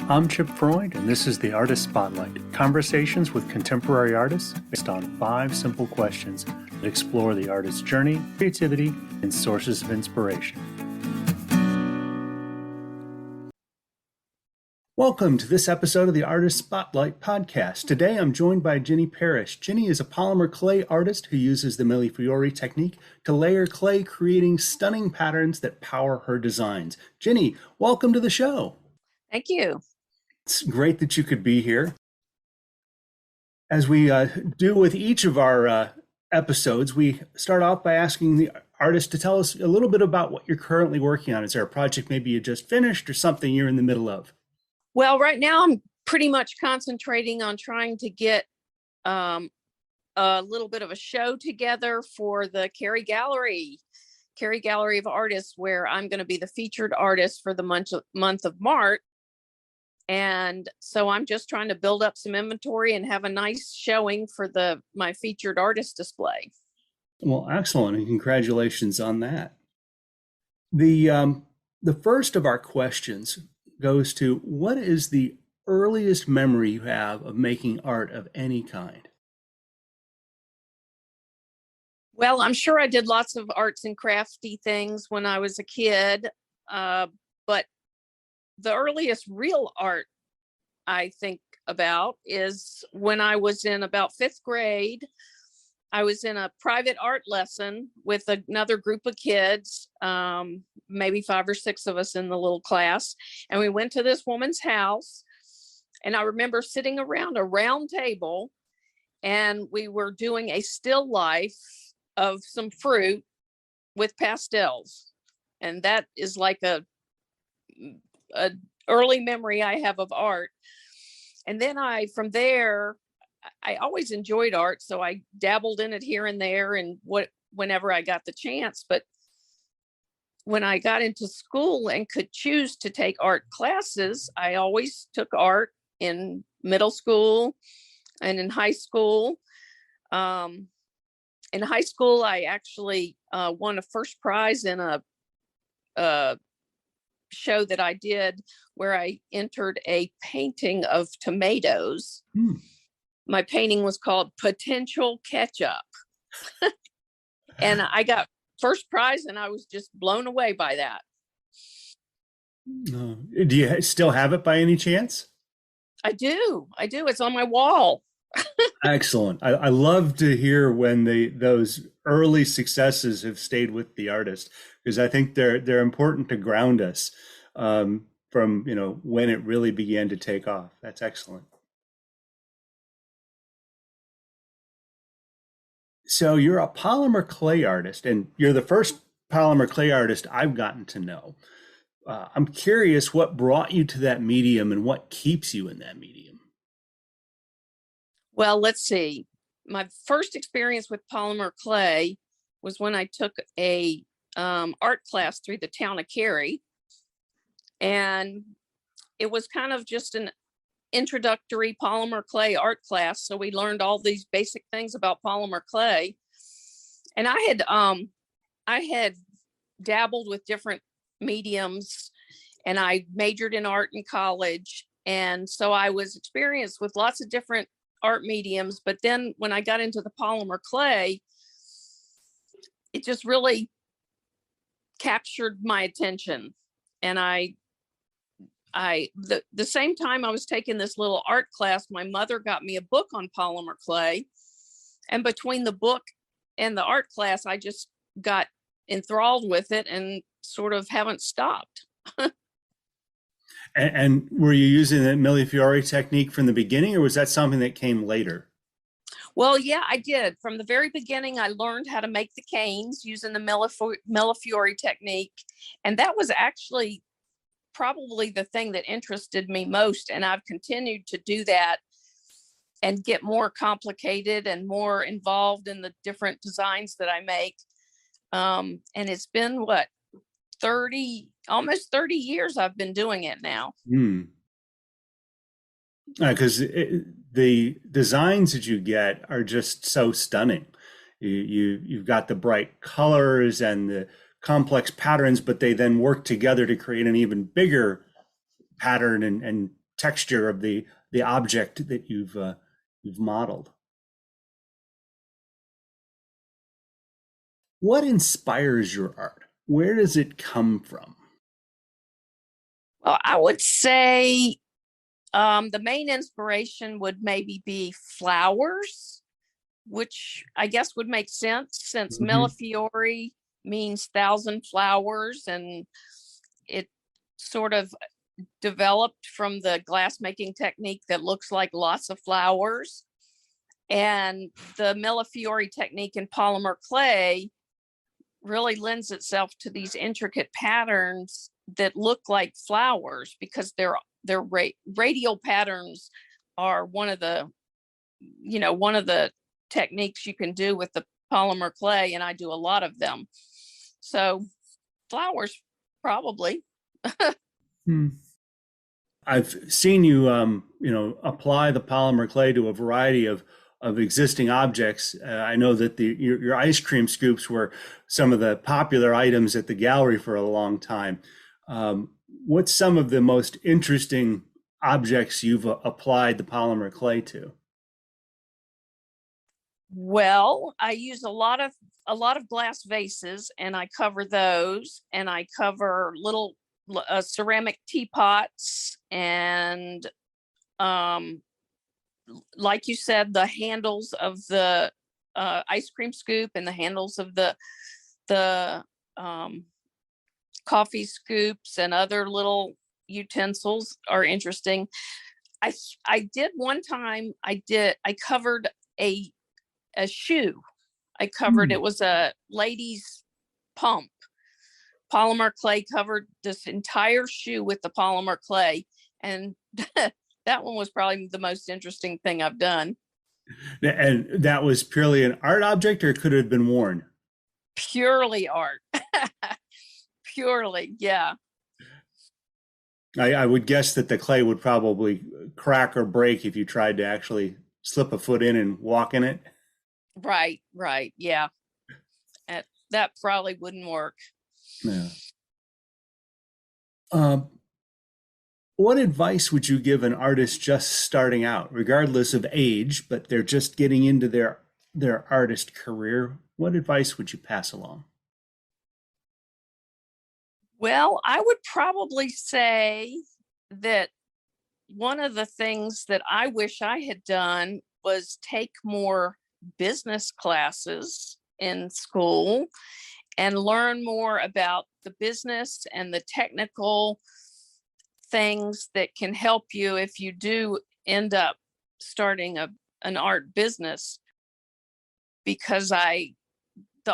I'm Chip Freud, and this is the Artist Spotlight, conversations with contemporary artists based on 5 simple questions that explore the artist's journey, creativity, and sources of inspiration. Welcome to this episode of the Artist Spotlight podcast. Today I'm joined by Ginnie Parrish. Ginnie is a polymer clay artist who uses the millefiori technique to layer clay, creating stunning patterns that power her designs. Ginnie, welcome to the show. Thank you. It's great that you could be here. As we do with each of our episodes, we start off by asking the artist to tell us a little bit about what you're currently working on. Is there a project maybe you just finished or something you're in the middle of? Well, right now I'm pretty much concentrating on trying to get a little bit of a show together for the Cary Gallery of Artists, where I'm going to be the featured artist for the month of March. And so I'm just trying to build up some inventory and have a nice showing for my featured artist display. Well, excellent, and congratulations on that. The first of our questions goes to, what is the earliest memory you have of making art of any kind? Well, I'm sure I did lots of arts and crafty things when I was a kid, but the earliest real art I think about is when I was in about 5th grade. I was in a private art lesson with another group of kids, maybe 5 or 6 of us in the little class. And we went to this woman's house. And I remember sitting around a round table, and we were doing a still life of some fruit with pastels. And that is like a early memory I have of art. And then from there, I always enjoyed art, so I dabbled in it here and there and whenever I got the chance. But when I got into school and could choose to take art classes, I always took art in middle school and in high school. In high school, I actually won a first prize in a show that I did where I entered a painting of tomatoes. My painting was called Potential Ketchup. And I got first prize, and I was just blown away by that. Do you still have it by any chance? I do. It's on my wall. Excellent. I love to hear when those early successes have stayed with the artist, because I think they're important to ground us from when it really began to take off. That's excellent. So you're a polymer clay artist, and you're the first polymer clay artist I've gotten to know. I'm curious what brought you to that medium and what keeps you in that medium. Well, let's see. My first experience with polymer clay was when I took a art class through the town of Cary. And it was kind of just an introductory polymer clay art class. So we learned all these basic things about polymer clay. And I had dabbled with different mediums, and I majored in art in college. And so I was experienced with lots of different art mediums. But then when I got into the polymer clay, it just really captured my attention. And the same time I was taking this little art class, my mother got me a book on polymer clay. And between the book and the art class, I just got enthralled with it and sort of haven't stopped. And were you using the millefiori technique from the beginning, or was that something that came later? Well, yeah, I did. From the very beginning, I learned how to make the canes using the millefiori technique. And that was actually probably the thing that interested me most. And I've continued to do that and get more complicated and more involved in the different designs that I make. And it's been almost 30 years I've been doing it now. Because the designs that you get are just so stunning. You've got the bright colors and the complex patterns, but they then work together to create an even bigger pattern and texture of the object that you've modeled. What inspires your art? Where does it come from? Well, I would say the main inspiration would maybe be flowers, which I guess would make sense since Mm-hmm. millefiori means thousand flowers, and it sort of developed from the glassmaking technique that looks like lots of flowers. And the millefiori technique in polymer clay really lends itself to these intricate patterns that look like flowers because their radial patterns are one of the techniques you can do with the polymer clay, and I do a lot of them. So flowers, probably. Hmm. I've seen you, apply the polymer clay to a variety of existing objects. I know that your ice cream scoops were some of the popular items at the gallery for a long time. What's some of the most interesting objects you've applied the polymer clay to? Well, I use a lot of glass vases, and I cover those, and I cover little ceramic teapots, and um, like you said, the handles of the ice cream scoop and the handles of the coffee scoops and other little utensils are interesting. I did one time. I covered a shoe. I covered, Hmm. it was a lady's pump. Polymer clay covered this entire shoe with the polymer clay. And that one was probably the most interesting thing I've done. And that was purely an art object, or could it have been worn? Purely art. Purely, yeah. I would guess that the clay would probably crack or break if you tried to actually slip a foot in and walk in it. Right, yeah. That probably wouldn't work. Yeah. Um, what advice would you give an artist just starting out, regardless of age, but they're just getting into their artist career? What advice would you pass along? Well, I would probably say that one of the things that I wish I had done was take more business classes in school and learn more about the business and the technical things that can help you if you do end up starting an art business. Because the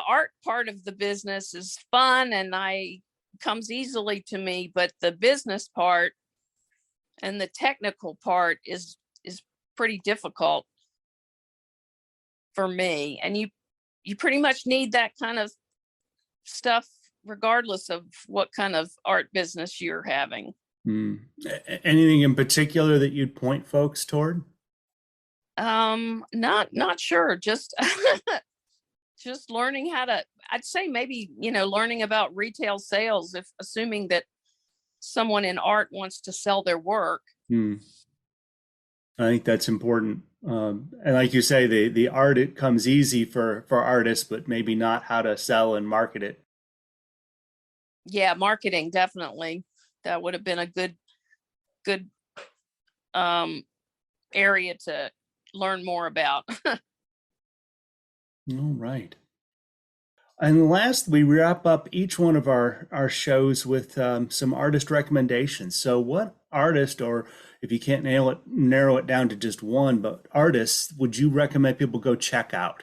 art part of the business is fun and I comes easily to me, but the business part and the technical part is pretty difficult for me. And you pretty much need that kind of stuff regardless of what kind of art business you're having. Hmm. Anything in particular that you'd point folks toward? Not sure, just just learning how to, I'd say maybe, learning about retail sales, if assuming that someone in art wants to sell their work. Hmm. I think that's important. And like you say, the art, it comes easy for artists, but maybe not how to sell and market it. Yeah, marketing, definitely. That would have been a good um area to learn more about. All right. And last, we wrap up each one of our shows with some artist recommendations. So, what artist, or if you can't narrow it down to just one, but artists, would you recommend people go check out?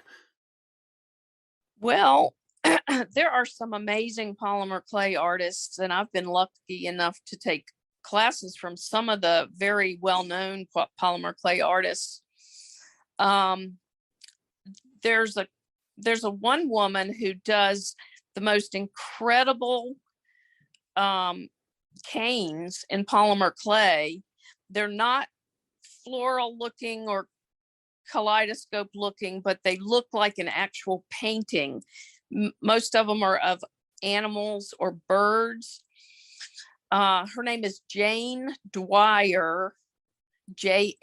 Well, there are some amazing polymer clay artists, and I've been lucky enough to take classes from some of the very well-known polymer clay artists. Um, there's a one woman who does the most incredible canes in polymer clay. They're not floral looking or kaleidoscope looking, but they look like an actual painting. Most of them are of animals or birds. Her name is Jane Dwyer, Jayne,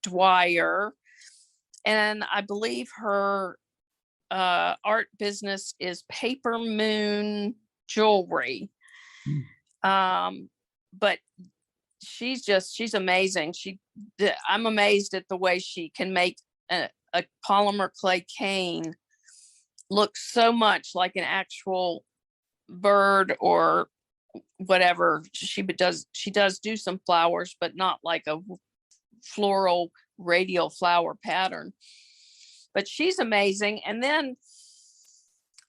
Dwyer. And I believe her art business is Paper Moon Jewelry. But she's amazing. I'm amazed at the way she can make a polymer clay cane look so much like an actual bird or whatever. She does do some flowers, but not like a floral radial flower pattern. But she's amazing. And then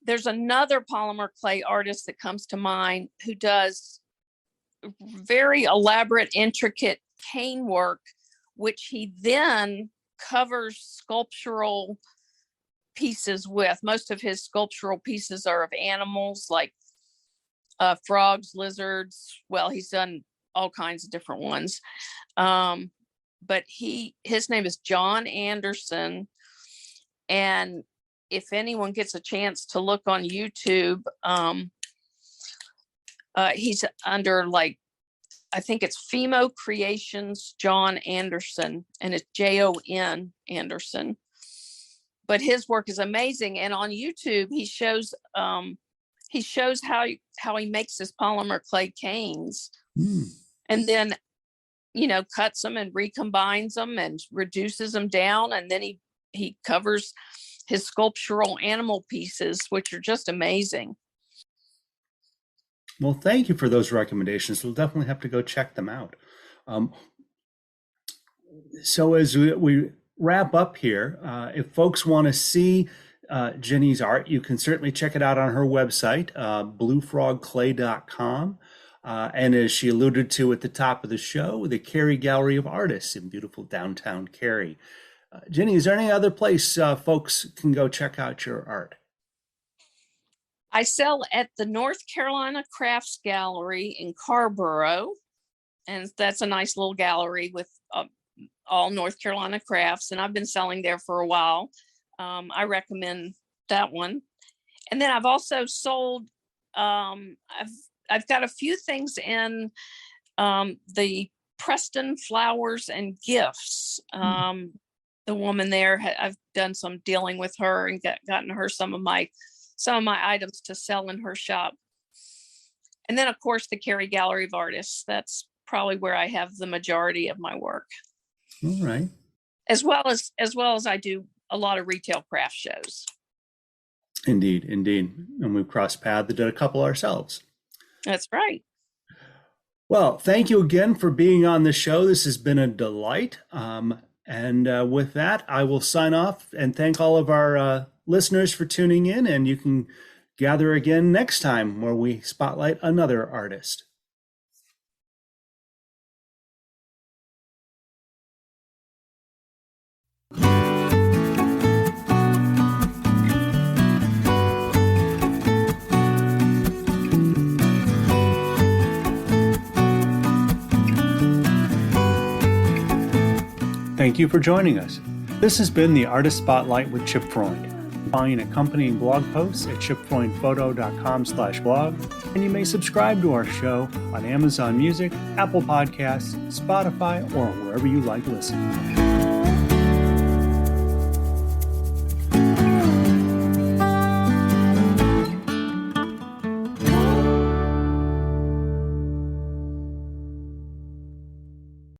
there's another polymer clay artist that comes to mind who does very elaborate, intricate cane work, which he then covers sculptural pieces with. Most of his sculptural pieces are of animals like frogs, lizards. Well, he's done all kinds of different ones. But his name is John Anderson. And if anyone gets a chance to look on YouTube, he's under I think it's Fimo Creations John Anderson, and it's Jon Anderson. But his work is amazing. And on YouTube, he shows how he makes his polymer clay canes, and then cuts them and recombines them and reduces them down, and then he covers his sculptural animal pieces, which are just amazing. Well, thank you for those recommendations. We'll definitely have to go check them out. So as we wrap up here, if folks want to see Ginnie's art, you can certainly check it out on her website, bluefrogclay.com. And as she alluded to at the top of the show, the Cary Gallery of Artists in beautiful downtown Cary. Ginnie, is there any other place folks can go check out your art? I sell at the North Carolina Crafts Gallery in Carborough, and that's a nice little gallery with all North Carolina crafts, and I've been selling there for a while. I recommend that one. And then I've also sold, I've got a few things in the Preston Flowers and Gifts. The woman there, I've done some dealing with her and gotten her some of my items to sell in her shop. And then of course the Cary Gallery of Artists. That's probably where I have the majority of my work. All right. As well as I do a lot of retail craft shows. Indeed. And we've crossed paths and did a couple ourselves. That's right. Well, thank you again for being on the show. This has been a delight. And with that, I will sign off and thank all of our listeners for tuning in. And you can gather again next time where we spotlight another artist. Thank you for joining us. This has been the Artist Spotlight with Chip Freund. Find accompanying blog posts at chipfreundphoto.com/blog, and you may subscribe to our show on Amazon Music, Apple Podcasts, Spotify, or wherever you like listening.